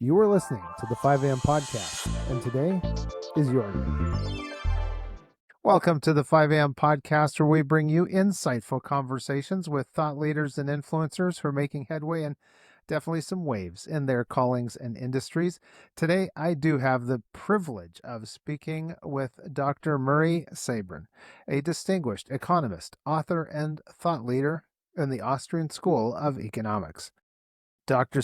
You are listening to the 5 a.m. podcast, and today is your day. Welcome to the 5 a.m. podcast, where we bring you insightful conversations with thought leaders and influencers who are making headway and definitely some waves in their callings and industries. Today, I do have the privilege of speaking with Dr. Murray Sabrin, a distinguished economist, author, and thought leader in the Austrian School of Economics. Dr.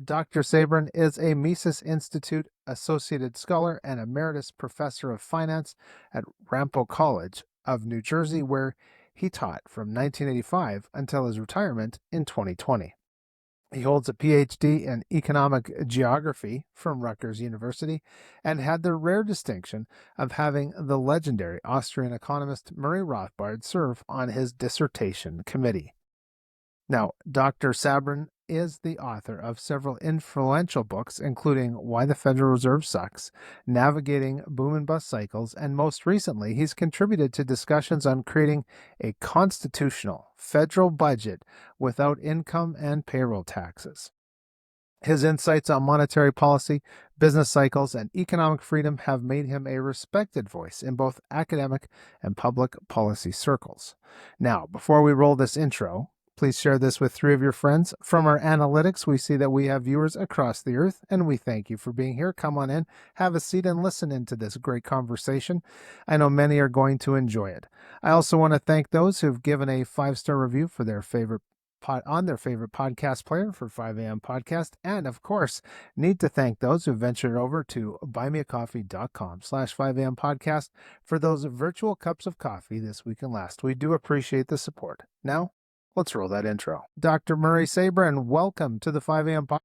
Dr. Sabrin is a Mises Institute Associated Scholar and Emeritus Professor of Finance at Rampo College of New Jersey, where he taught from 1985 until his retirement in 2020. He holds a PhD in economic geography from Rutgers University and had the rare distinction of having the legendary Austrian economist Murray Rothbard serve on his dissertation committee. Now, Dr. Sabrin is the author of several influential books, including Why the Federal Reserve Sucks, Navigating Boom and Bust Cycles, and most recently, he's contributed to discussions on creating a constitutional federal budget without income and payroll taxes. His insights on monetary policy, business cycles, and economic freedom have made him a respected voice in both academic and public policy circles. Now, before we roll this intro, please share this with 3 of your friends. From our analytics, we see that we have viewers across the earth, and we thank you for being here. Come on in, have a seat, and listen into this great conversation. I know many are going to enjoy it. I also want to thank those who've given a 5-star review for their favorite on their favorite podcast player for 5 a.m. podcast. And of course, need to thank those who ventured over to buymeacoffee.com/5am podcast for those virtual cups of coffee this week and last. We do appreciate the support. Now, let's roll that intro. Dr. Murray Sabrin, welcome to the 5 a.m. podcast.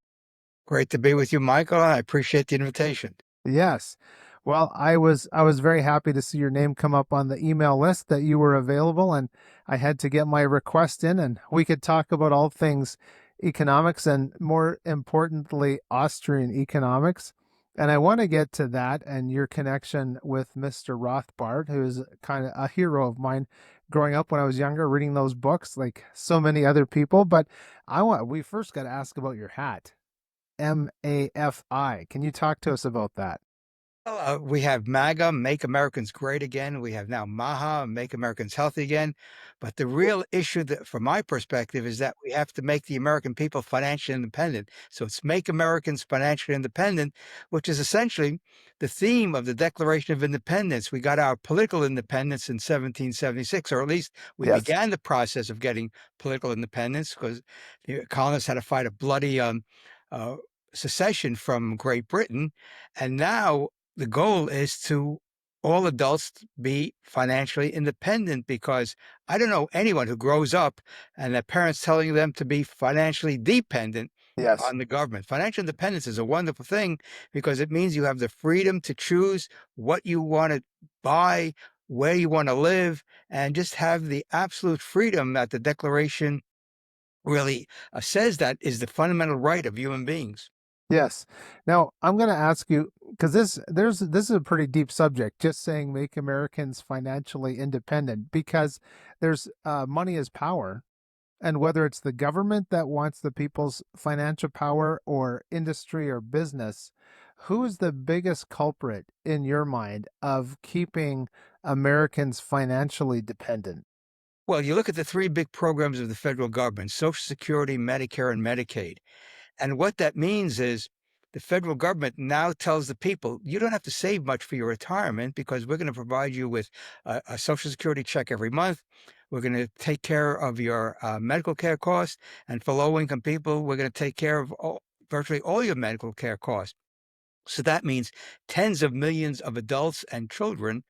Great to be with you, Michael. I appreciate the invitation. Yes. Well, I was very happy to see your name come up on the email list that you were available, and I had to get my request in, and we could talk about all things economics and, more importantly, Austrian economics. And I want to get to that and your connection with Mr. Rothbard, who is kind of a hero of mine growing up when I was younger, reading those books like so many other people. But we first got to ask about your hat, MAFI. Can you talk to us about that? Well, we have MAGA, Make Americans Great Again. We have now MAHA, Make Americans Healthy Again. But the real issue, that, from my perspective, is that we have to make the American people financially independent. So it's Make Americans Financially Independent, which is essentially the theme of the Declaration of Independence. We got our political independence in 1776, or at least we Yes. began the process of getting political independence, because the colonists had to fight a bloody secession from Great Britain. And now the goal is to all adults be financially independent, because I don't know anyone who grows up and their parents telling them to be financially dependent Yes. on the government. Financial independence is a wonderful thing, because it means you have the freedom to choose what you want to buy, where you want to live, and just have the absolute freedom that the Declaration really says that is the fundamental right of human beings. Yes. Now, I'm going to ask you, because this is a pretty deep subject, just saying make Americans financially independent, because there's money is power, and whether it's the government that wants the people's financial power or industry or business, who is the biggest culprit in your mind of keeping Americans financially dependent? Well, you look at the 3 big programs of the federal government: Social Security, Medicare, and Medicaid. And what that means is the federal government now tells the people, you don't have to save much for your retirement, because we're going to provide you with a Social Security check every month. We're going to take care of your medical care costs. And for low-income people, we're going to take care of virtually all your medical care costs. So that means tens of millions of adults and children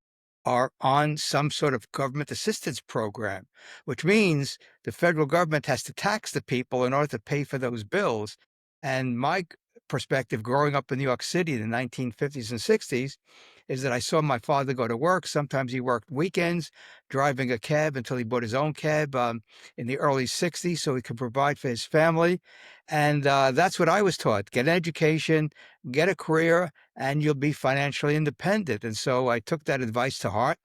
are on some sort of government assistance program, which means the federal government has to tax the people in order to pay for those bills. And my perspective, growing up in New York City in the 1950s and 60s, is that I saw my father go to work. Sometimes he worked weekends, driving a cab until he bought his own cab in the early 60s, so he could provide for his family. And that's what I was taught: get an education, get a career, and you'll be financially independent. And so I took that advice to heart,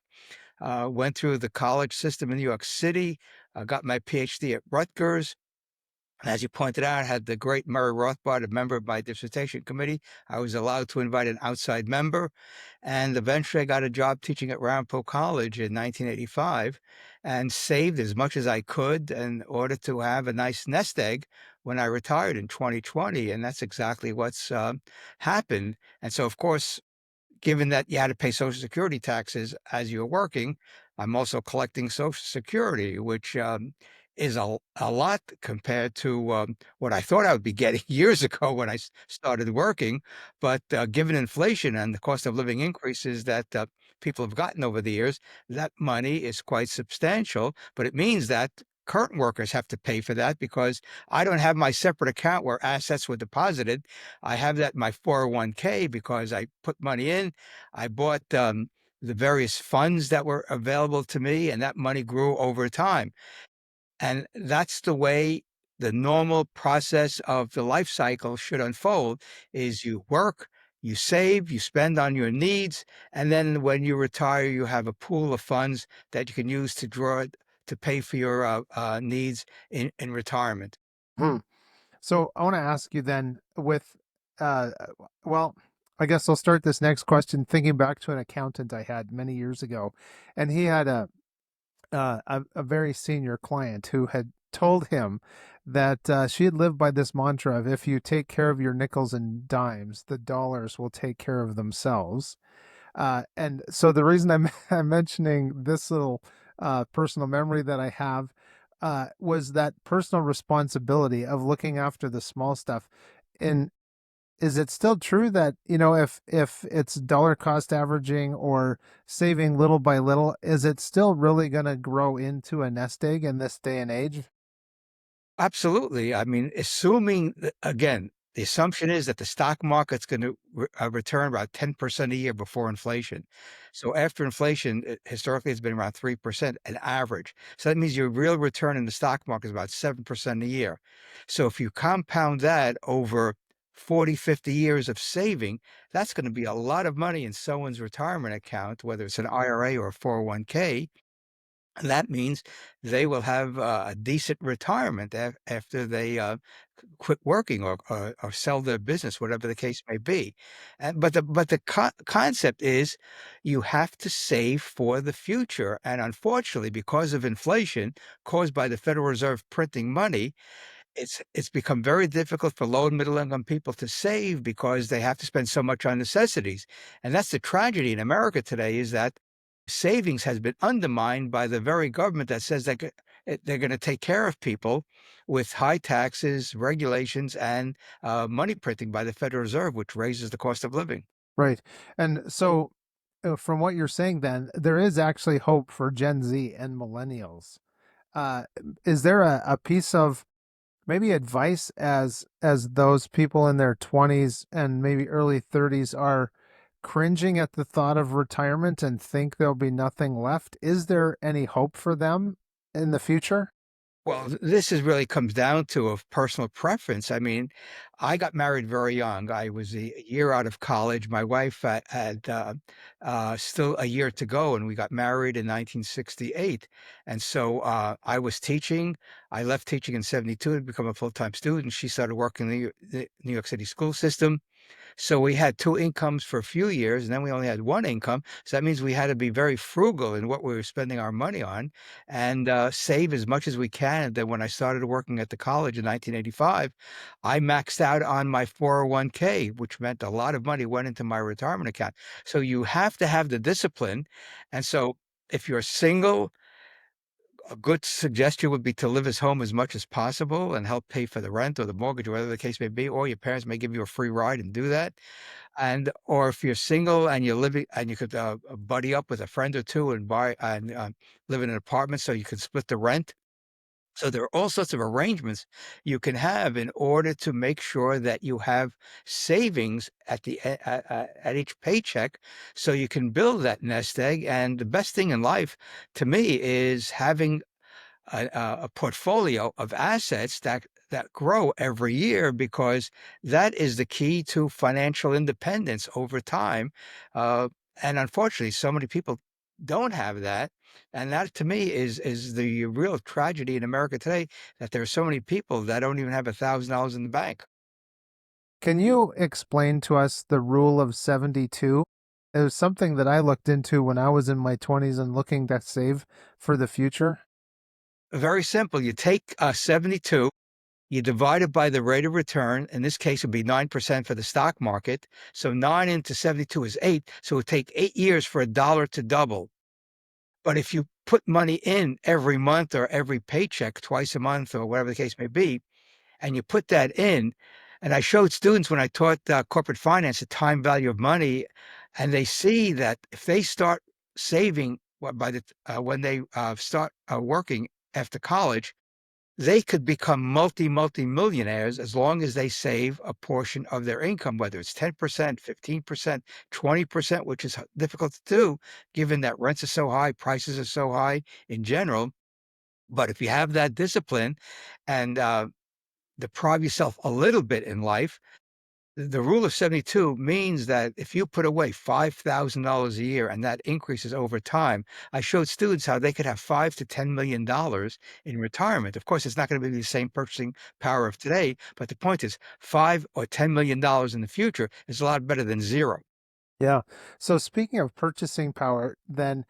went through the college system in New York City, got my PhD at Rutgers, And as you pointed out, I had the great Murray Rothbard, a member of my dissertation committee. I was allowed to invite an outside member. And eventually I got a job teaching at Ramapo College in 1985 and saved as much as I could in order to have a nice nest egg when I retired in 2020. And that's exactly what's happened. And so, of course, given that you had to pay Social Security taxes as you're working, I'm also collecting Social Security, which is a lot compared to what I thought I would be getting years ago when I started working. But given inflation and the cost of living increases that people have gotten over the years, that money is quite substantial. But it means that current workers have to pay for that because I don't have my separate account where assets were deposited. I have that in my 401k because I put money in. I bought the various funds that were available to me, and that money grew over time. And that's the way the normal process of the life cycle should unfold is you work, you save, you spend on your needs, and then when you retire, you have a pool of funds that you can use to draw to pay for your needs in retirement. Hmm. So I want to ask you then with, uh, well, I guess I'll start this next question thinking back to an accountant I had many years ago, and he had a very senior client who had told him that she had lived by this mantra of if you take care of your nickels and dimes, the dollars will take care of themselves. And so the reason I'm mentioning this little personal memory that I have was that personal responsibility of looking after the small stuff. And is it still true that, if it's dollar cost averaging or saving little by little, is it still really going to grow into a nest egg in this day and age? Absolutely. I mean, assuming that, again, the assumption is that the stock market's going to return about 10% a year before inflation. So after inflation, historically, it's been around 3% an average. So that means your real return in the stock market is about 7% a year. So if you compound that over 40, 50 years of saving, that's going to be a lot of money in someone's retirement account, whether it's an IRA or a 401k. And that means they will have a decent retirement after they quit working or sell their business, whatever the case may be. But the concept is you have to save for the future. And unfortunately, because of inflation caused by the Federal Reserve printing money, it's become very difficult for low and middle income people to save because they have to spend so much on necessities. And that's the tragedy in America today is that savings has been undermined by the very government that says that they're going to take care of people with high taxes, regulations, and money printing by the Federal Reserve, which raises the cost of living. Right. And so, from what you're saying, then there is actually hope for Gen Z and millennials. Uh, is there a piece of maybe advice as those people in their 20s and maybe early 30s are cringing at the thought of retirement and think there'll be nothing left? Is there any hope for them in the future? Well, this is really comes down to of personal preference. I mean, I got married very young. I was a year out of college. My wife had still a year to go, and we got married in 1968. And so I was teaching. I left teaching in 72 to become a full-time student. She started working in the New York City school system. So we had 2 incomes for a few years, and then we only had 1 income. So that means we had to be very frugal in what we were spending our money on and save as much as we can. And then when I started working at the college in 1985, I maxed out on my 401k, which meant a lot of money went into my retirement account. So you have to have the discipline. And so if you're single, a good suggestion would be to live as home as much as possible and help pay for the rent or the mortgage or whatever the case may be, or your parents may give you a free ride and do that. And or if you're single and you're living and you could buddy up with a friend or two and buy and live in an apartment so you can split the rent. So there are all sorts of arrangements you can have in order to make sure that you have savings at each paycheck, so you can build that nest egg. And the best thing in life, to me, is having a portfolio of assets that grow every year because that is the key to financial independence over time. Uh, and unfortunately, so many people don't have that, and that to me is the real tragedy in America today, that there are so many people that don't even have $1,000 in the bank. Can you explain to us the rule of 72? It was something that I looked into when I was in my 20s and looking to save for the future. Very simple. You take 72, you divide it by the rate of return. In this case, it would be 9% for the stock market. So 9 into 72 is 8. So it would take 8 years for a dollar to double. But if you put money in every month or every paycheck, twice a month or whatever the case may be, and you put that in, and I showed students when I taught corporate finance the time value of money, and they see that if they start saving when they start working after college, they could become multi-millionaires as long as they save a portion of their income, whether it's 10%, 15%, 20%, which is difficult to do given that rents are so high, prices are so high in general. But if you have that discipline and deprive yourself a little bit in life, the rule of 72 means that if you put away $5,000 a year and that increases over time, I showed students how they could have $5 to $10 million in retirement. Of course, it's not going to be the same purchasing power of today, but the point is $5 or $10 million in the future is a lot better than zero. Yeah. So speaking of purchasing power, then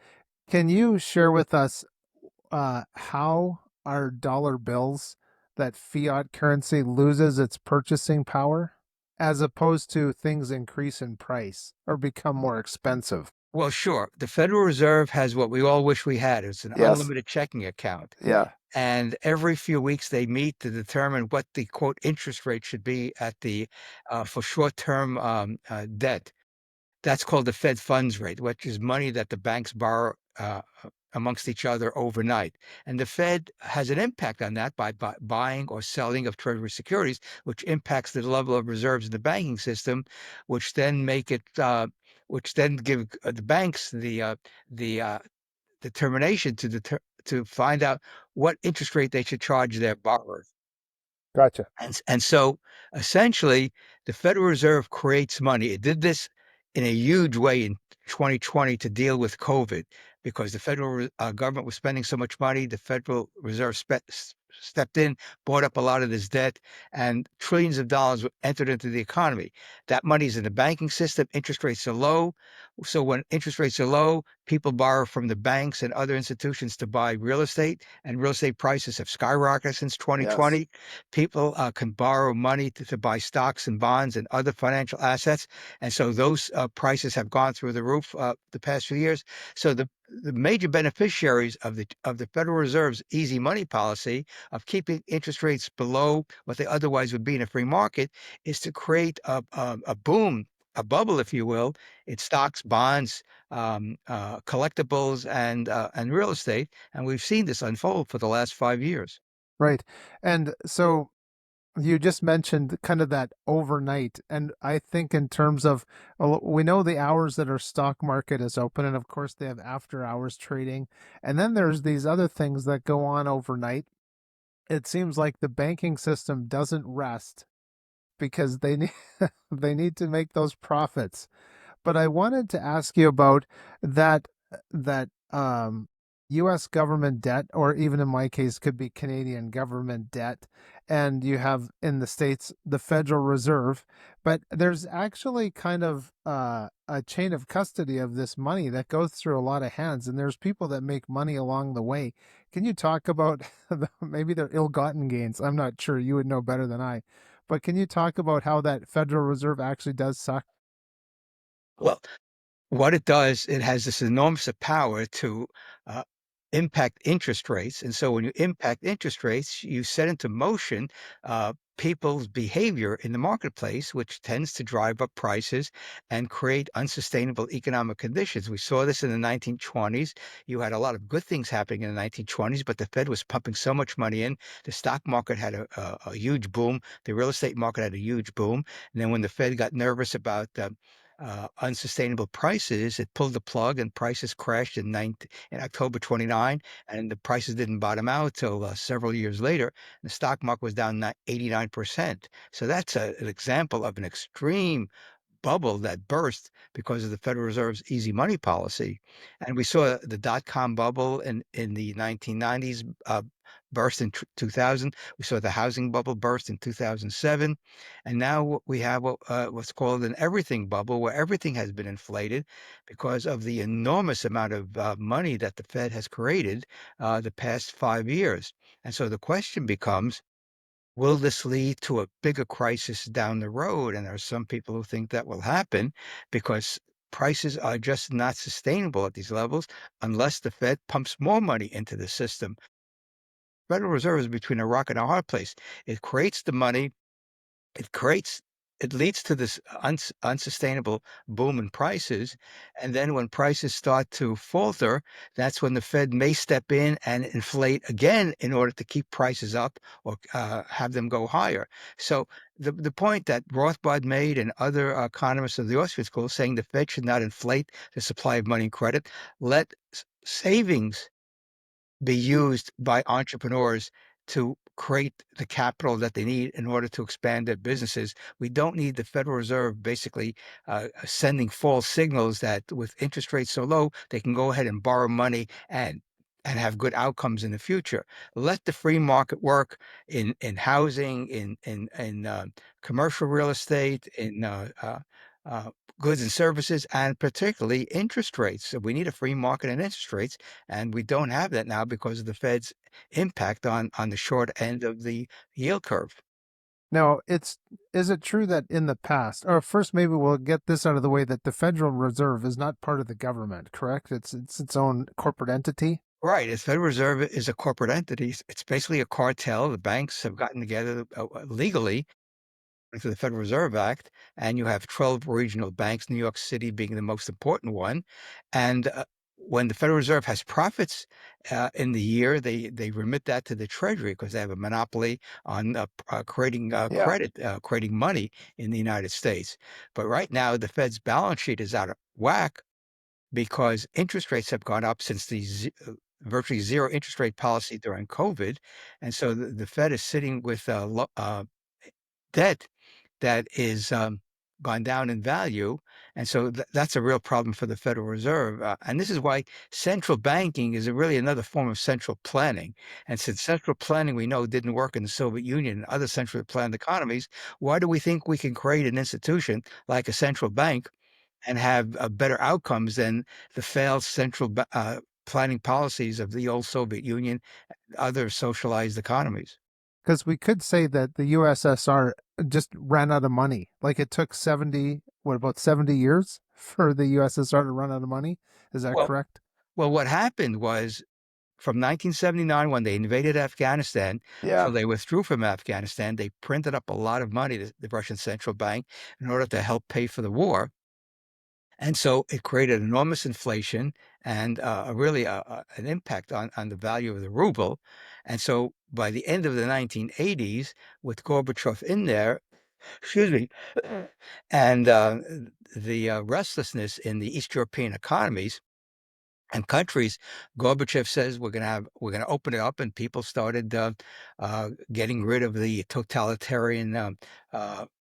can you share with us how our dollar bills, that fiat currency, loses its purchasing power as opposed to things increase in price or become more expensive? Well, sure. The Federal Reserve has what we all wish we had. It's an Yes. unlimited checking account. Yeah. And every few weeks they meet to determine what the quote interest rate should be at the for short-term debt. That's called the Fed funds rate, which is money that the banks borrow amongst each other overnight. And the Fed has an impact on that by buying or selling of treasury securities, which impacts the level of reserves in the banking system, which then which then give the banks the determination to find out what interest rate they should charge their borrowers. Gotcha. And so essentially, the Federal Reserve creates money. It did this in a huge way in 2020 to deal with COVID because the federal government was spending so much money. The Federal Reserve stepped in, bought up a lot of this debt, and trillions of dollars entered into the economy. That money is in the banking system. Interest rates are low. So when interest rates are low, people borrow from the banks and other institutions to buy real estate, and real estate prices have skyrocketed since Yes. 2020. People can borrow money to buy stocks and bonds and other financial assets. And so those prices have gone through the roof the past few years. So the major beneficiaries of the Federal Reserve's easy money policy of keeping interest rates below what they otherwise would be in a free market is to create a boom, a bubble, if you will, in stocks, bonds, collectibles, and real estate. And we've seen this unfold for the last 5 years. Right. And so you just mentioned kind of that overnight. And I think in terms of, we know the hours that our stock market is open, and of course they have after hours trading. And then there's these other things that go on overnight. It seems like the banking system doesn't rest because they need they need to make those profits. But I wanted to ask you about that US government debt, or even in my case could be Canadian government debt, and you have in the States the Federal Reserve, but there's actually kind of a chain of custody of this money that goes through a lot of hands, and there's people that make money along the way. Can you talk about maybe their ill-gotten gains? I'm not sure, you would know better than I. But can you talk about how that Federal Reserve actually does suck? Well, what it does, it has this enormous power to uh, impact interest rates. And so when you impact interest rates, you set into motion people's behavior in the marketplace, which tends to drive up prices and create unsustainable economic conditions. We saw this in the 1920s. You had a lot of good things happening in the 1920s, but the Fed was pumping so much money in. The stock market had a huge boom. The real estate market had a huge boom. And then when the Fed got nervous about unsustainable prices, it pulled the plug and prices crashed in October 29, and the prices didn't bottom out till several years later. The stock market was down 89%. So that's an example of an extreme bubble that burst because of the Federal Reserve's easy money policy. And we saw the dot-com bubble in the 1990s burst in 2000. We saw the housing bubble burst in 2007. And now we have what's called an everything bubble, where everything has been inflated because of the enormous amount of money that the Fed has created the past 5 years. And so the question becomes, will this lead to a bigger crisis down the road? And there are some people who think that will happen because prices are just not sustainable at these levels unless the Fed pumps more money into the system. Federal Reserve is between a rock and a hard place. It creates the money, it creates it leads to this unsustainable boom in prices. And then when prices start to falter, that's when the Fed may step in and inflate again in order to keep prices up or have them go higher. So the point that Rothbard made and other economists of the Austrian school saying the Fed should not inflate the supply of money and credit, let savings be used by entrepreneurs to create the capital that they need in order to expand their businesses. We don't need the Federal Reserve basically sending false signals that with interest rates so low, they can go ahead and borrow money and have good outcomes in the future. Let the free market work in housing, in commercial real estate, in uh, goods and services, and particularly interest rates. So we need a free market in interest rates, and we don't have that now because of the Fed's impact on the short end of the yield curve. Now, is it true that in the past, or first maybe we'll get this out of the way, that the Federal Reserve is not part of the government, correct? It's its own corporate entity. Right. The Federal Reserve is a corporate entity. It's basically a cartel. The banks have gotten together legally to the Federal Reserve Act, and you have 12 regional banks, New York City being the most important one. And when the Federal Reserve has profits in the year, they remit that to the Treasury because they have a monopoly on creating Yeah. credit, creating money in the United States. But right now, the Fed's balance sheet is out of whack because interest rates have gone up since the virtually zero interest rate policy during COVID. And so the Fed is sitting with debt that is gone down in value. And so that's a real problem for the Federal Reserve. And this is why central banking is really another form of central planning. And since central planning we know didn't work in the Soviet Union and other centrally planned economies, why do we think we can create an institution like a central bank and have better outcomes than the failed central planning policies of the old Soviet Union, other socialized economies? Because we could say that the USSR just ran out of money. Like it took 70, what, about 70 years for the USSR to run out of money? Is that Well, correct? well, what happened was from 1979, when they invaded Afghanistan, so Yeah. they withdrew from Afghanistan, they printed up a lot of money, the Russian central bank, in order to help pay for the war. And so it created enormous inflation and really an impact on the value of the ruble. And so by the end of the 1980s, with Gorbachev in there, excuse me, and the restlessness in the East European economies, and countries, Gorbachev says we're going to open it up, and people started getting rid of the totalitarian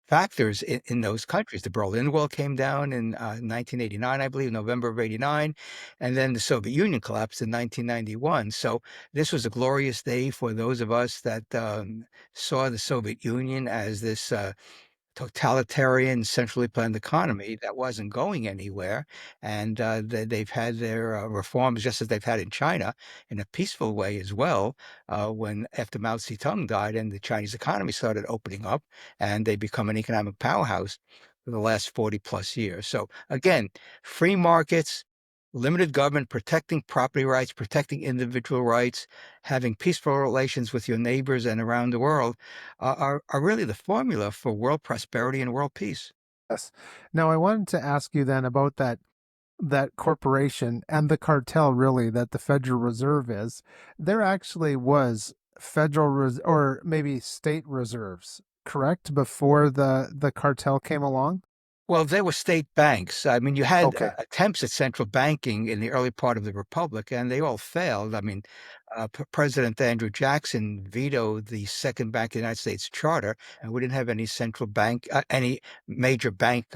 factors in those countries. The Berlin Wall came down in 1989, I believe, November of '89, and then the Soviet Union collapsed in 1991. So this was a glorious day for those of us that saw the Soviet Union as this totalitarian, centrally planned economy that wasn't going anywhere. And they've had their reforms just as they've had in China in a peaceful way as well. When after Mao Zedong died and the Chinese economy started opening up and they become an economic powerhouse for the last 40 plus years. So again, free markets, limited government, protecting property rights, protecting individual rights, having peaceful relations with your neighbors and around the world are really the formula for world prosperity and world peace. Yes. Now I wanted to ask you then about that corporation and the cartel really that the Federal Reserve is. There actually was or maybe state reserves, correct, before the cartel came along? Well, they were state banks. I mean, you had Okay. attempts at central banking in the early part of the republic, and they all failed. I mean, President Andrew Jackson vetoed the second Bank of the United States charter, and we didn't have any central bank, any major bank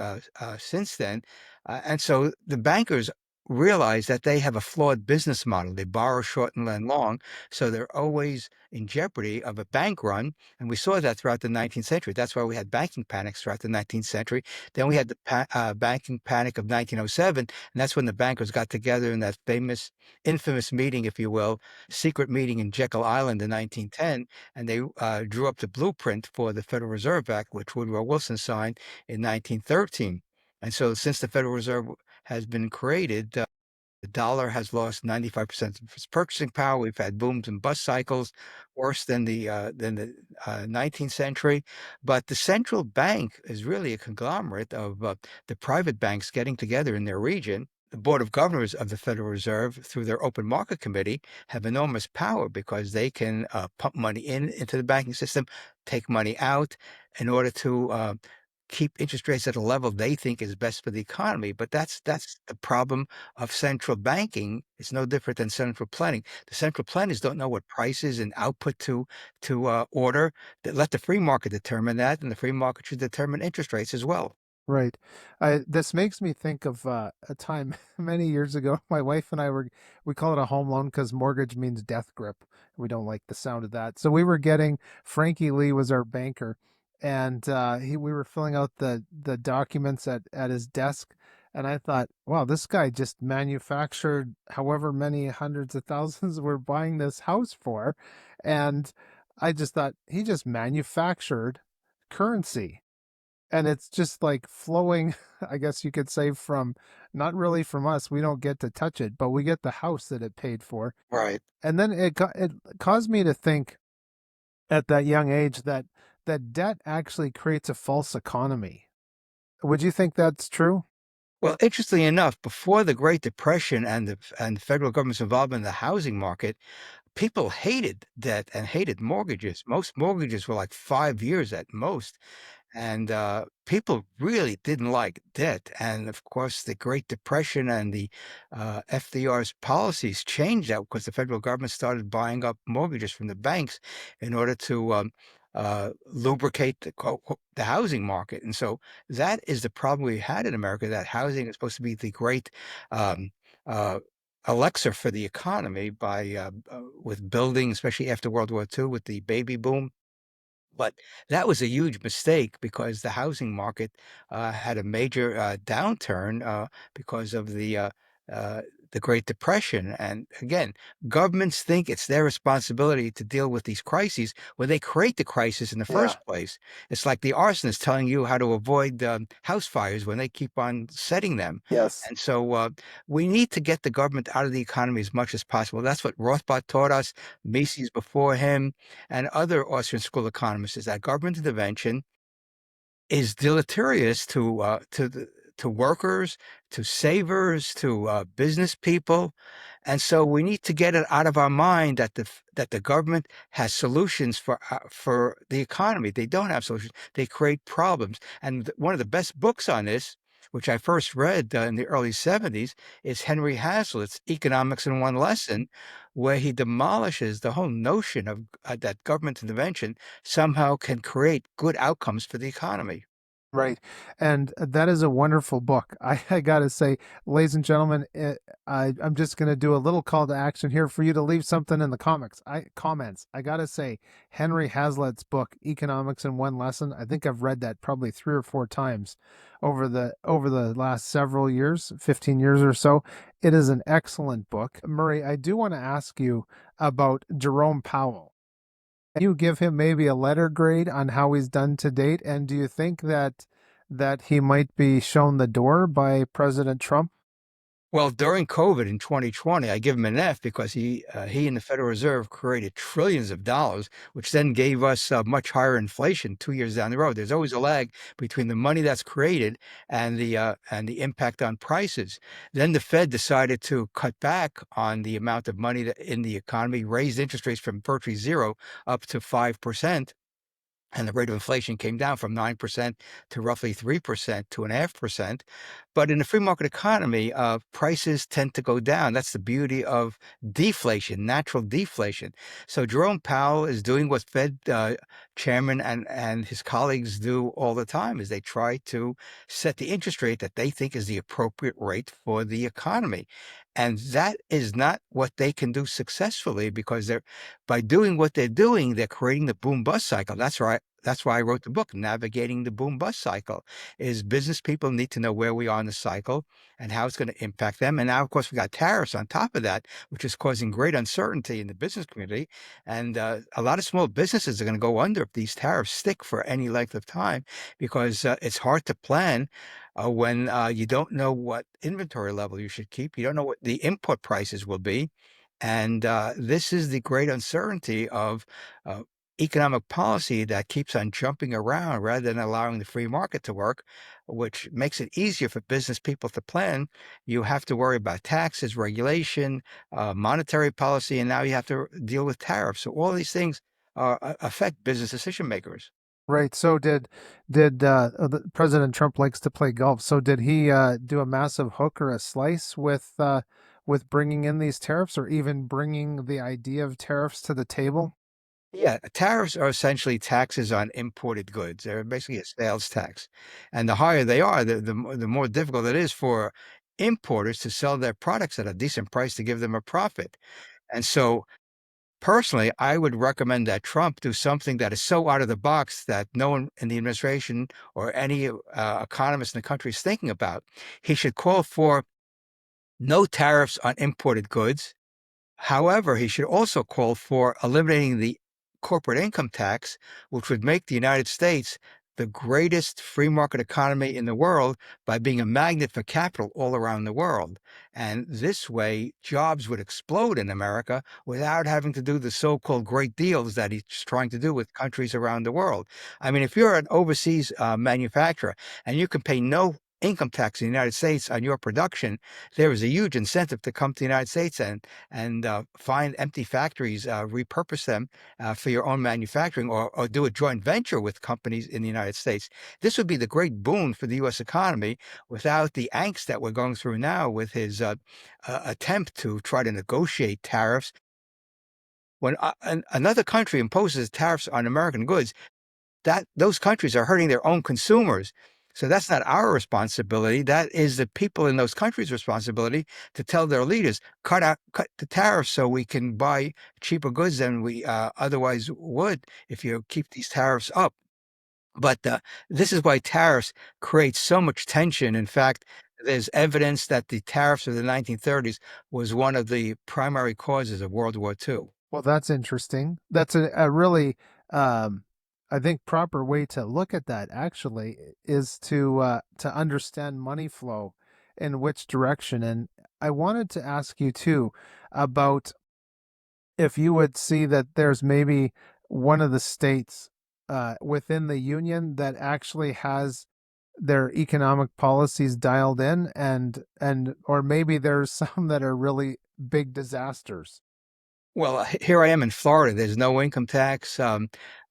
since then. And so the bankers realize that they have a flawed business model. They borrow short and lend long, so they're always in jeopardy of a bank run. And we saw that throughout the 19th century. That's why we had banking panics throughout the 19th century. Then we had the banking panic of 1907, and that's when the bankers got together in that infamous meeting, if you will, secret meeting in Jekyll Island in 1910, and they drew up the blueprint for the Federal Reserve Act, which Woodrow Wilson signed in 1913. And so, since the Federal Reserve has been created, the dollar has lost 95% of its purchasing power. We've had booms and bust cycles worse than the 19th century. But the central bank is really a conglomerate of the private banks getting together in their region. The Board of Governors of the Federal Reserve, through their open market committee, have enormous power because they can pump money into the banking system, take money out in order to keep interest rates at a level they think is best for the economy. But that's the problem of central banking. It's no different than central planning. The central planners don't know what prices and output to order. That let the free market determine that, and the free market should determine interest rates as well. Right. This makes me think of a time many years ago. My wife and I we call it a home loan because mortgage means death grip. We don't like the sound of that. So we were getting, Frankie Lee was our banker, and we were filling out the documents at his desk. And I thought, wow, this guy just manufactured however many hundreds of thousands we're buying this house for. And I just thought he just manufactured currency, and it's just like flowing, I guess you could say, from, not really from us, we don't get to touch it, but we get the house that it paid for. Right. And then it caused me to think at that young age that debt actually creates a false economy. Would you think that's true? Well, interestingly enough, before the Great Depression and the federal government's involvement in the housing market, people hated debt and hated mortgages. Most mortgages were like 5 years at most. And people really didn't like debt. And of course, the Great Depression and the FDR's policies changed that because the federal government started buying up mortgages from the banks in order to lubricate the housing market. And so that is the problem we had in America, that housing is supposed to be the great um, uh, elixir for the economy by with building, especially after World War II with the baby boom. But that was a huge mistake because the housing market had a major downturn because of uh, the Great Depression. And again, governments think it's their responsibility to deal with these crises when they create the crisis in the Yeah. first place. It's like the arsonist telling you how to avoid house fires when they keep on setting them. Yes. And so we need to get the government out of the economy as much as possible. That's what Rothbard taught us, Mises before him, and other Austrian school economists, is that government intervention is deleterious to workers, to savers, to business people, and so we need to get it out of our mind that the government has solutions for the economy. They don't have solutions. They create problems. And one of the best books on this, which I first read in the early 70s, is Henry Hazlitt's Economics in One Lesson, where he demolishes the whole notion of that government intervention somehow can create good outcomes for the economy. Right. And that is a wonderful book. I got to say, ladies and gentlemen, I'm just going to do a little call to action here for you to leave something in the comments. I got to say, Henry Hazlitt's book, Economics in One Lesson, I think I've read that probably 3 or 4 times over the last several years, 15 years or so. It is an excellent book. Murray, I do want to ask you about Jerome Powell. Can you give him maybe a letter grade on how he's done to date? And do you think that he might be shown the door by President Trump? Well, during COVID in 2020, I give him an F because he and the Federal Reserve created trillions of dollars, which then gave us much higher inflation 2 years down the road. There's always a lag between the money that's created and the impact on prices. Then the Fed decided to cut back on the amount of money in the economy, raised interest rates from virtually zero up to 5%. and the rate of inflation came down from 9% to roughly 3%, 2.5%. But in a free market economy, prices tend to go down. That's the beauty of deflation, natural deflation. So Jerome Powell is doing what Fed chairman and his colleagues do all the time, is they try to set the interest rate that they think is the appropriate rate for the economy. And that is not what they can do successfully, because by doing what they're doing, they're creating the boom bust cycle. That's right. That's why I wrote the book, Navigating the Boom Bust Cycle. Is business people need to know where we are in the cycle and how it's going to impact them. And now, of course, we got tariffs on top of that, which is causing great uncertainty in the business community. And a lot of small businesses are going to go under if these tariffs stick for any length of time, because it's hard to plan when you don't know what inventory level you should keep. You don't know what the input prices will be. And this is the great uncertainty of economic policy that keeps on jumping around rather than allowing the free market to work, which makes it easier for business people to plan. You have to worry about taxes, regulation, monetary policy, and now you have to deal with tariffs. So all these things affect business decision makers. Right. So President Trump likes to play golf. So did he do a massive hook or a slice with bringing in these tariffs, or even bringing the idea of tariffs to the table? Yeah, tariffs are essentially taxes on imported goods. They're basically a sales tax. And the higher they are, the more difficult it is for importers to sell their products at a decent price to give them a profit. And so, personally, I would recommend that Trump do something that is so out of the box that no one in the administration or any economist in the country is thinking about. He should call for no tariffs on imported goods. However, he should also call for eliminating the corporate income tax, which would make the United States the greatest free market economy in the world by being a magnet for capital all around the world. And this way, jobs would explode in America without having to do the so-called great deals that he's trying to do with countries around the world. I mean, if you're an overseas manufacturer and you can pay no income tax in the United States on your production, there is a huge incentive to come to the United States and find empty factories, repurpose them for your own manufacturing, or do a joint venture with companies in the United States. This would be the great boon for the U.S. economy without the angst that we're going through now with his attempt to try to negotiate tariffs. When another country imposes tariffs on American goods, that those countries are hurting their own consumers. So that's not our responsibility. That is the people in those countries' responsibility to tell their leaders, cut the tariffs so we can buy cheaper goods than we otherwise would if you keep these tariffs up. But this is why tariffs create so much tension. In fact, there's evidence that the tariffs of the 1930s was one of the primary causes of World War II. Well, that's interesting. That's a really, um, I think, proper way to look at that. Actually, is to understand money flow in which direction. And I wanted to ask you too about if you would see that there's maybe one of the states within the union that actually has their economic policies dialed in, and or maybe there's some that are really big disasters. Well, here I am in Florida. There's no income tax.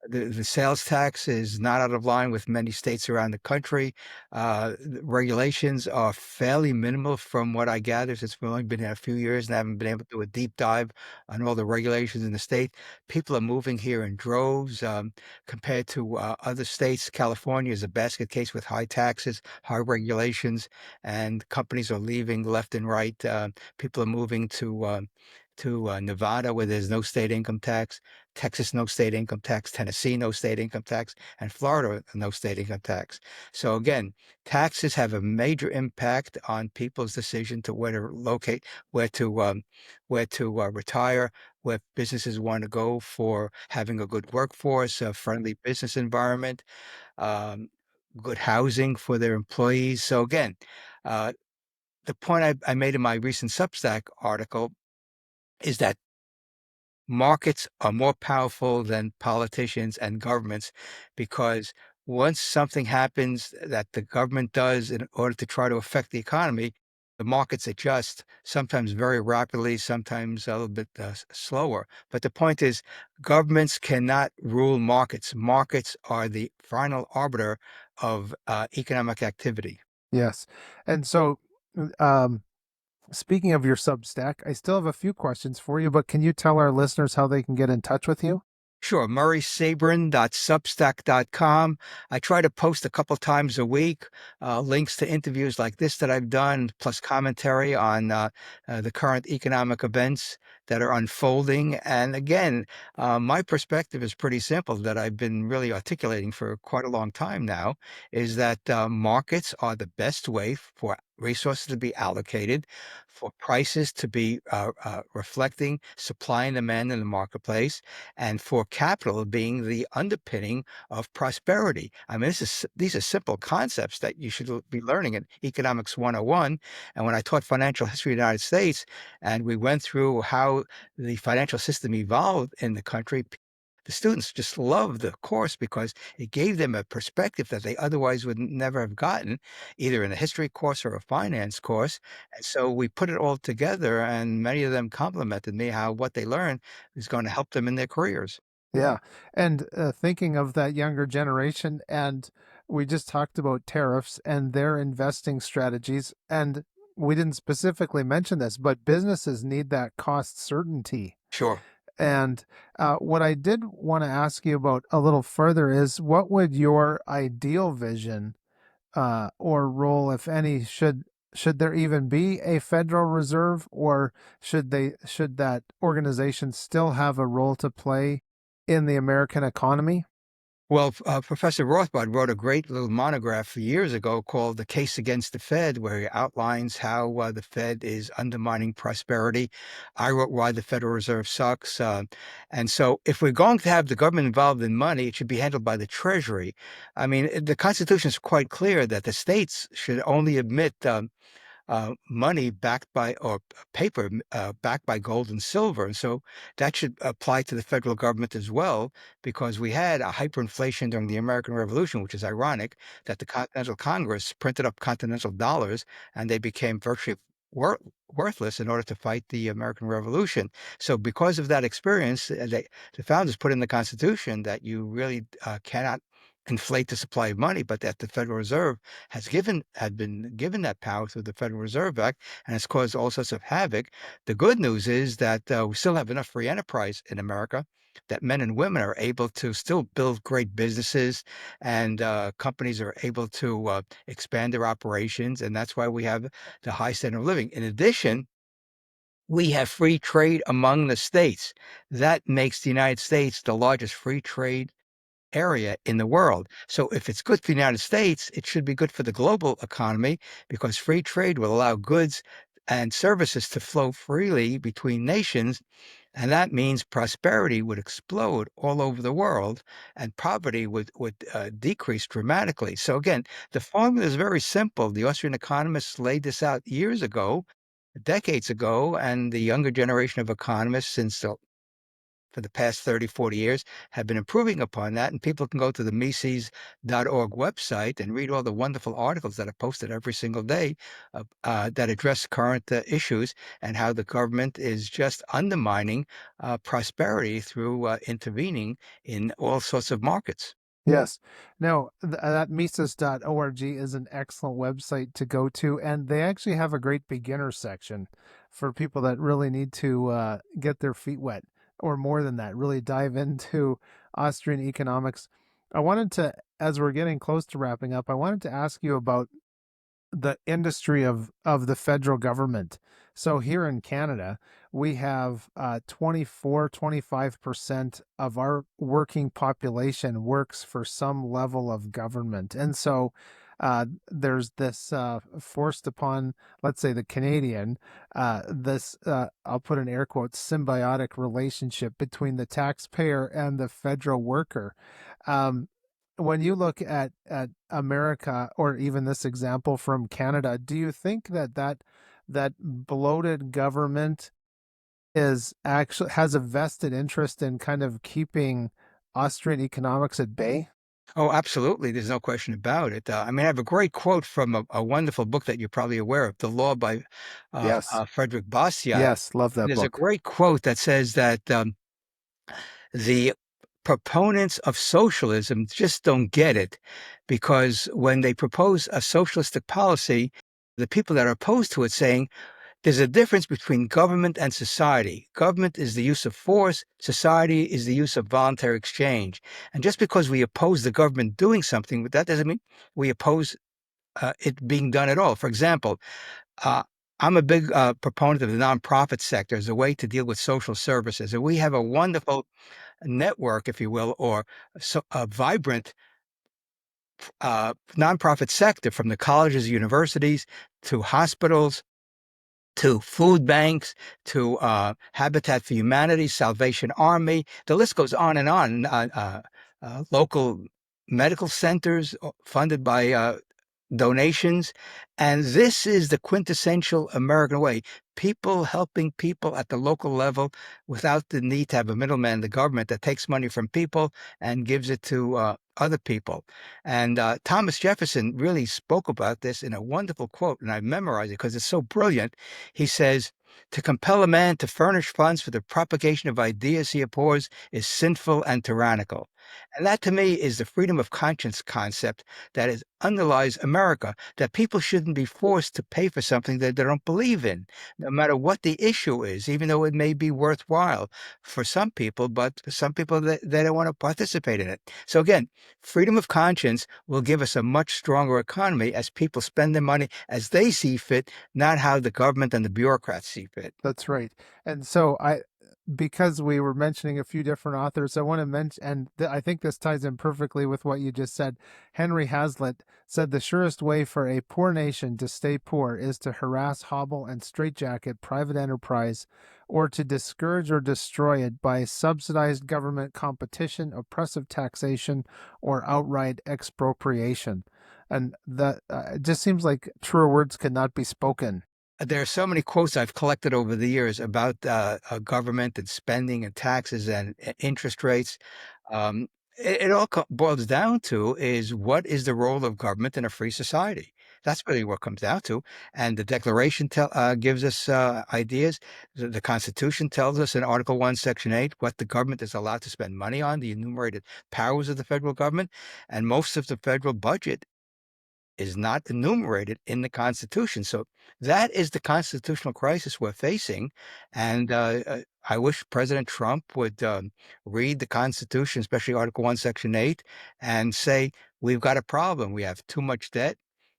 The sales tax is not out of line with many states around the country. The regulations are fairly minimal from what I gather, since we've only been here a few years and I haven't been able to do a deep dive on all the regulations in the state. People are moving here in droves compared to other states. California is a basket case with high taxes, high regulations, and companies are leaving left and right. People are moving to Nevada, where there's no state income tax, Texas, no state income tax, Tennessee, no state income tax, and Florida, no state income tax. So again, taxes have a major impact on people's decision to where to locate, where to retire, where businesses want to go for having a good workforce, a friendly business environment, um, good housing for their employees. So again, uh, the point I made in my recent Substack article is that markets are more powerful than politicians and governments, because once something happens that the government does in order to try to affect the economy, The markets adjust, sometimes very rapidly, sometimes a little bit slower. But the point is, governments cannot rule markets. Markets are the final arbiter of economic activity. Yes. And so, um, speaking of your Substack, I still have a few questions for you, but can you tell our listeners how they can get in touch with you? Sure, murraysabrin.substack.com. I try to post a couple times a week, links to interviews like this that I've done, plus commentary on the current economic events that are unfolding. And again, my perspective is pretty simple that I've been really articulating for quite a long time now, is that markets are the best way for resources to be allocated, for prices to be reflecting supply and demand in the marketplace, and for capital being the underpinning of prosperity. I mean, these are simple concepts that you should be learning in Economics 101. And when I taught financial history of the United States, and we went through how the financial system evolved in the country, the students just loved the course because it gave them a perspective that they otherwise would never have gotten, either in a history course or a finance course. And so we put it all together, and many of them complimented me how what they learned is going to help them in their careers. Yeah. And thinking of that younger generation, and we just talked about tariffs and their investing strategies. And we didn't specifically mention this, but businesses need that cost certainty. Sure. And what I did want to ask you about a little further is what would your ideal vision or role, if any, should there even be a Federal Reserve, or should that organization still have a role to play in the American economy? Well, Professor Rothbard wrote a great little monograph years ago called The Case Against the Fed, where he outlines how the Fed is undermining prosperity. I wrote Why the Federal Reserve Sucks. And so, if we're going to have the government involved in money, it should be handled by the Treasury. I mean, the Constitution is quite clear that the states should only admit money backed by or paper backed by gold and silver. And so that should apply to the federal government as well, because we had a hyperinflation during the American Revolution, which is ironic that the Continental Congress printed up continental dollars and they became virtually wor- worthless in order to fight the American Revolution. So because of that experience, the founders put in the Constitution that you really cannot inflate the supply of money, but that the Federal Reserve had been given that power through the Federal Reserve Act, and has caused all sorts of havoc. The good news is that we still have enough free enterprise in America that men and women are able to still build great businesses, and companies are able to expand their operations, and that's why we have the high standard of living. In addition, we have free trade among the states. That makes the United States the largest free trade area in the world. So if it's good for the United States, it should be good for the global economy, because free trade will allow goods and services to flow freely between nations. And that means prosperity would explode all over the world, and poverty would decrease dramatically. So again, the formula is very simple. The Austrian economists laid this out years ago, decades ago, and the younger generation of economists since for the past 30, 40 years have been improving upon that. And people can go to the Mises.org website and read all the wonderful articles that are posted every single day that address current issues, and how the government is just undermining prosperity through intervening in all sorts of markets. Yes. No, that Mises.org is an excellent website to go to, and they actually have a great beginner section for people that really need to get their feet wet, or more than that, really dive into Austrian economics. I wanted to, as we're getting close to wrapping up, I wanted to ask you about the industry of the federal government. So here in Canada, we have 25% of our working population works for some level of government. And so there's this forced upon, let's say, the Canadian, I'll put in air quotes, symbiotic relationship between the taxpayer and the federal worker. Um, when you look at America, or even this example from Canada, do you think that bloated government is actually has a vested interest in kind of keeping Austrian economics at bay? Oh, absolutely. There's no question about it. I mean, I have a great quote from a wonderful book that you're probably aware of, The Law by Yes. Frederick Bastiat. Yes. Love that There's a book. great quote that says that the proponents of socialism just don't get it because when they propose a socialistic policy, the people that are opposed to it saying, there's a difference between government and society. Government is the use of force. Society is the use of voluntary exchange. And just because we oppose the government doing something, that doesn't mean we oppose it being done at all. For example, uh, I'm a big proponent of the nonprofit sector as a way to deal with social services. And we have a wonderful network, if you will, or a vibrant nonprofit sector from the colleges, universities, to hospitals, to food banks, to Habitat for Humanity, Salvation Army. The list goes on and on. Local medical centers funded by donations. And this is the quintessential American way. People helping people at the local level without the need to have a middleman, the government that takes money from people and gives it to other people. And Thomas Jefferson really spoke about this in a wonderful quote, and I memorized it because it's so brilliant. He says, to compel a man to furnish funds for the propagation of ideas he abhors is sinful and tyrannical. And that to me is the freedom of conscience concept that is underlies America, that people shouldn't be forced to pay for something that they don't believe in, no matter what the issue is, even though it may be worthwhile for some people, but for some people they don't want to participate in it. So again, freedom of conscience will give us a much stronger economy as people spend their money as they see fit, not how the government and the bureaucrats see fit. That's right. And so because we were mentioning a few different authors, I want to mention, and I think this ties in perfectly with what you just said. Henry Hazlitt said the surest way for a poor nation to stay poor is to harass, hobble, and straitjacket private enterprise, or to discourage or destroy it by subsidized government competition, oppressive taxation, or outright expropriation. And that it just seems like truer words could not be spoken. There are so many quotes I've collected over the years about government and spending and taxes and interest rates. Um, it all boils down to is what is the role of government in a free society? That's really what it comes down to. And the Declaration gives us ideas. The Constitution tells us in Article 1, Section 8, what the government is allowed to spend money on, the enumerated powers of the federal government. And most of the federal budget is not enumerated in the Constitution. So that is the constitutional crisis we're facing. And I wish President Trump would read the Constitution, especially Article 1, Section 8, and say, we've got a problem. We have too much debt.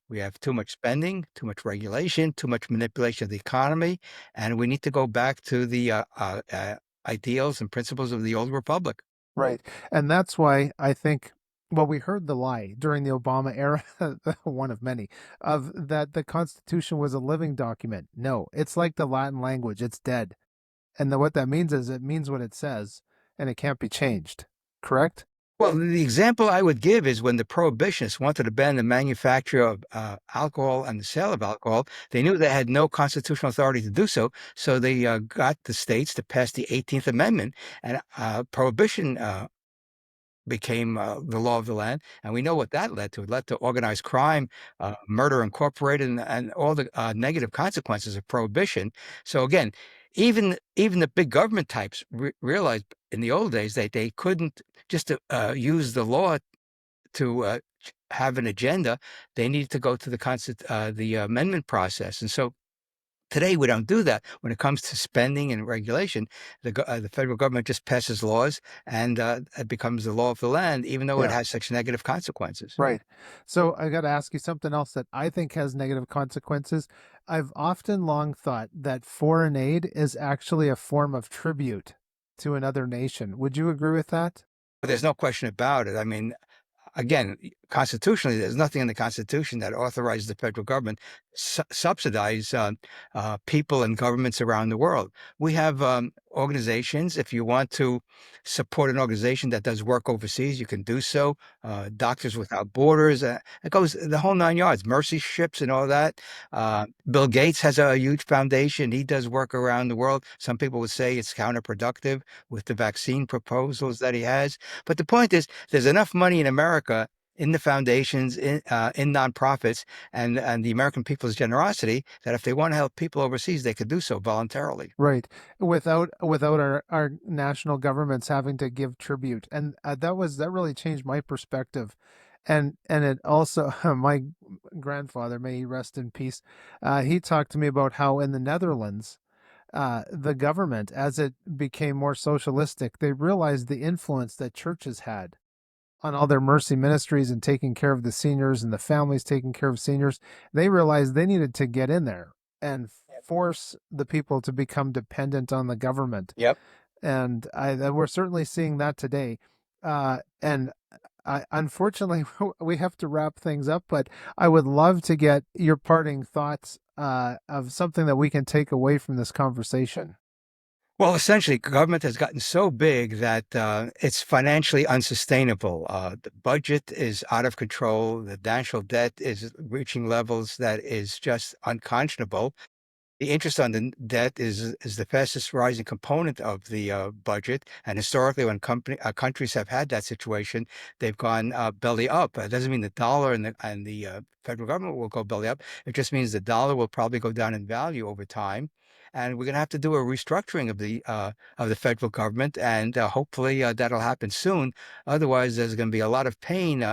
We have too much spending, too much regulation, too much manipulation of the economy, and we need to go back to the ideals and principles of the old republic. Right. And that's why I think, well, we heard the lie during the Obama era, one of many, of that the Constitution was a living document. No, it's like the Latin language, it's dead. And what that means is it means what it says and it can't be changed. Correct? Well, the example I would give is when the prohibitionists wanted to ban the manufacture of alcohol and the sale of alcohol, they knew they had no constitutional authority to do so. So they got the states to pass the 18th Amendment, and prohibition became the law of the land. And we know what that led to. It led to organized crime, murder incorporated, and all the negative consequences of prohibition. So again, even the big government types realized in the old days that they couldn't just use the law to have an agenda. They needed to go to the amendment process. And so today, we don't do that. When it comes to spending and regulation, the federal government just passes laws and it becomes the law of the land, even though it Yeah. has such negative consequences. Right. So I got to ask you something else that I think has negative consequences. I've often long thought that foreign aid is actually a form of tribute to another nation. Would you agree with that? But there's no question about it. I mean, again, constitutionally, there's nothing in the Constitution that authorizes the federal government subsidize people and governments around the world. We have organizations. If you want to support an organization that does work overseas, you can do so. Doctors Without Borders, it goes the whole nine yards. Mercy ships and all that. Bill Gates has a huge foundation. He does work around the world. Some people would say it's counterproductive with the vaccine proposals that he has. But the point is, there's enough money in America in the foundations, in nonprofits, and the American people's generosity that if they want to help people overseas, they could do so voluntarily. Right. Without our national governments having to give tribute. And that really changed my perspective. And it also my grandfather, may he rest in peace, he talked to me about how in the Netherlands, the government, as it became more socialistic, they realized the influence that churches had on all their mercy ministries and taking care of the seniors and the families taking care of seniors. They realized they needed to get in there and force the people to become dependent on the government. Yep. And we're certainly seeing that today. And unfortunately, we have to wrap things up, but I would love to get your parting thoughts of something that we can take away from this conversation. Well, essentially, government has gotten so big that it's financially unsustainable. The budget is out of control. The national debt is reaching levels that is just unconscionable. The interest on the debt is the fastest rising component of the budget, and historically, when countries have had that situation, they've gone belly up. It doesn't mean the dollar and the federal government will go belly up. It just means the dollar will probably go down in value over time, and we're going to have to do a restructuring of the federal government, and hopefully that'll happen soon. Otherwise, there's going to be a lot of pain.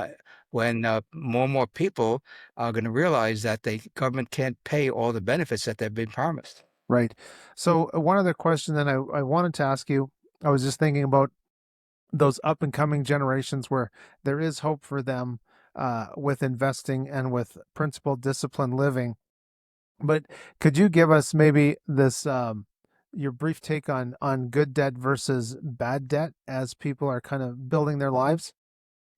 When more and more people are going to realize that the government can't pay all the benefits that they've been promised. Right. So one other question that I wanted to ask you, I was just thinking about those up and coming generations where there is hope for them with investing and with principled, disciplined living. But could you give us maybe this your brief take on good debt versus bad debt as people are kind of building their lives?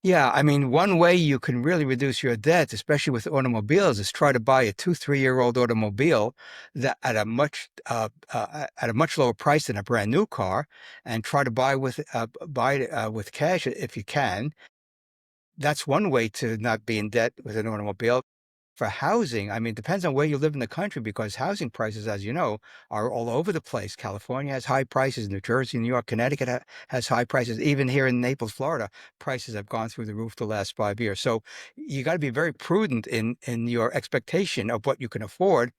Yeah, I mean, one way you can really reduce your debt, especially with automobiles, is try to buy a 2, 3 year old automobile that at a much lower price than a brand new car, and try to buy it with cash if you can. That's one way to not be in debt with an automobile. For housing, I mean, it depends on where you live in the country because housing prices, as you know, are all over the place. California has high prices, New Jersey, New York, Connecticut has high prices. Even here in Naples, Florida, prices have gone through the roof the last 5 years. So you got to be very prudent in your expectation of what you can afford,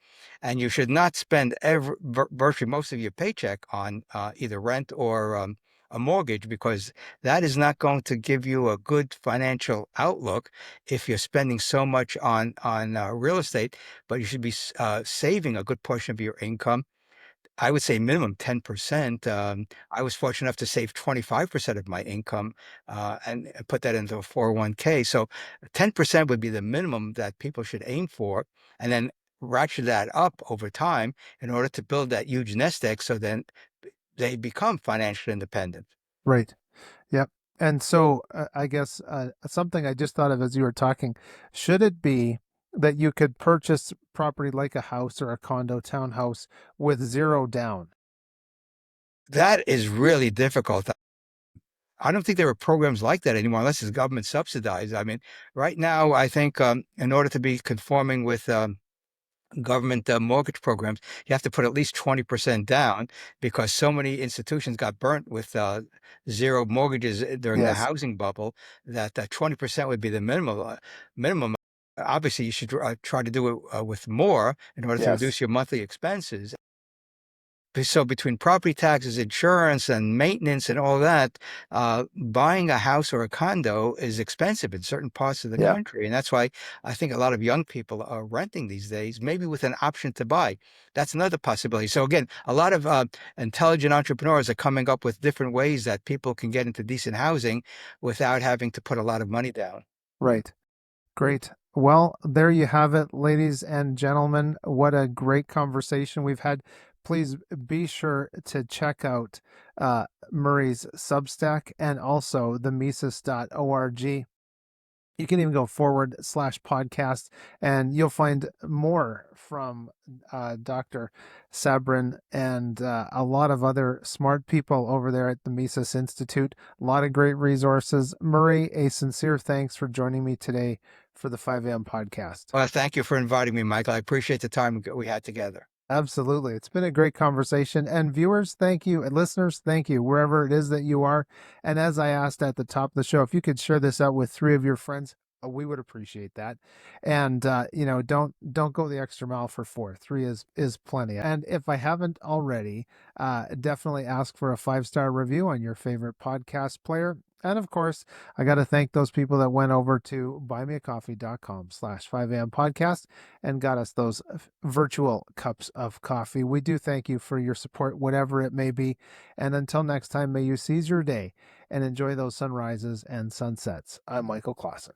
and you should not spend virtually most of your paycheck on either rent or a mortgage because that is not going to give you a good financial outlook if you're spending so much on real estate, but you should be saving a good portion of your income. I would say minimum 10%. I was fortunate enough to save 25% of my income and put that into a 401k. So 10% would be the minimum that people should aim for, and then ratchet that up over time in order to build that huge nest egg so then they become financially independent. Right. Yep. And so I guess something I just thought of as you were talking, should it be that you could purchase property like a house or a condo townhouse with zero down? That is really difficult. I don't think there are programs like that anymore unless it's government subsidized. I mean, right now, I think in order to be conforming with government mortgage programs, you have to put at least 20% down because so many institutions got burnt with zero mortgages during the Yes. housing bubble that 20% would be the minimum. Obviously, you should try to do it with more in order to Yes. reduce your monthly expenses. So between property taxes, insurance, and maintenance and all that, buying a house or a condo is expensive in certain parts of the Yeah. country. And that's why I think a lot of young people are renting these days, maybe with an option to buy. That's another possibility. So again, a lot of intelligent entrepreneurs are coming up with different ways that people can get into decent housing without having to put a lot of money down. Right. Great. Well, there you have it, ladies and gentlemen. What a great conversation we've had. Please be sure to check out Murray's Substack and also the Mises.org. You can even go /podcast, and you'll find more from Dr. Sabrin and a lot of other smart people over there at the Mises Institute. A lot of great resources. Murray, a sincere thanks for joining me today for the 5 a.m. podcast. Well, thank you for inviting me, Michael. I appreciate the time we had together. Absolutely. It's been a great conversation. And viewers, thank you. And listeners, thank you, wherever it is that you are. And as I asked at the top of the show, if you could share this out with 3 of your friends, we would appreciate that. And don't go the extra mile for 4. 3 is plenty. And if I haven't already, definitely ask for a 5-star review on your favorite podcast player. And of course, I got to thank those people that went over to buymeacoffee.com/5am podcast and got us those virtual cups of coffee. We do thank you for your support, whatever it may be. And until next time, may you seize your day and enjoy those sunrises and sunsets. I'm Michael Klassen.